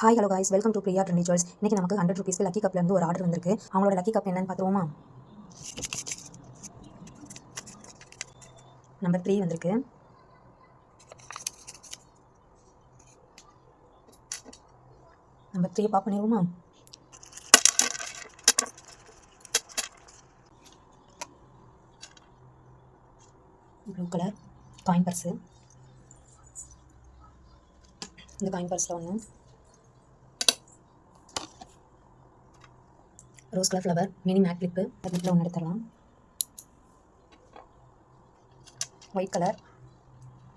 Hi hello guys, welcome to Priya trendy jewels. இன்றைக்கி நமக்கு 100 ருபீஸ்க்கு லக்கி கப்லேருந்து ஒரு ஆர்டர் வந்திருக்கு. அவங்களோட லக்கி கப் என்னன்னு பார்த்துருவோமா? நம்பர் 3 வந்திருக்கு. நம்பர் 3 பாப் பண்ணிடுவோமா? Blue colour coin purse. இந்த காயின் பர்ஸில் ஒன்று rose colour flower mini matte clip. கிளிப்பில் ஒன்று எடுத்துடலாம். White colour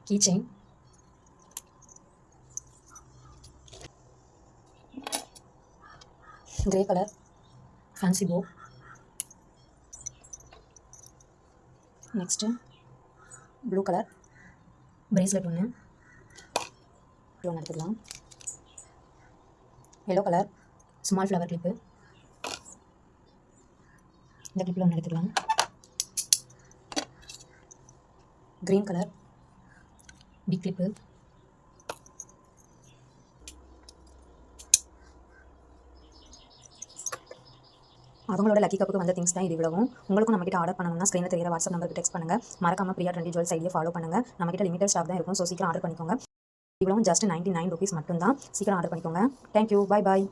key chain. Grey colour fancy bow. Next blue colour bracelet ஒன்று எடுத்துக்கலாம். Yellow colour small flower clip. இந்த கிளிப்பில் ஒன்று எடுத்துக்கலாம். Green colour big clip. அவங்களோட லக்கி கப்புக்கு வந்த திங்ஸ் தான் இது இவ்வளவும். உங்களுக்கும் நம்மகிட்ட ஆர்டர் பண்ணணும்னா ஸ்க்ரீனில் தெரியிற வாட்ஸ்அப் நம்பருக்கு டெக்ஸ்ட் பண்ணுங்கள். மறக்காமல் பிரியா ட்ரெண்டி ஜுவல்ஸ் ஐடியை ஃபாலோ பண்ணுங்கள். நம்மகிட்ட லிமிடெட் ஸ்டாக் தான் இருக்கும். ஸோ சீக்கிரம் ஆர்டர் பண்ணிக்கோங்க. இவ்வளவும் ஜஸ்ட் 99 ருபீஸ் மட்டும்தான். சீக்கிரம் ஆர்டர் பண்ணிக்கோங்க. Thank you, bye bye.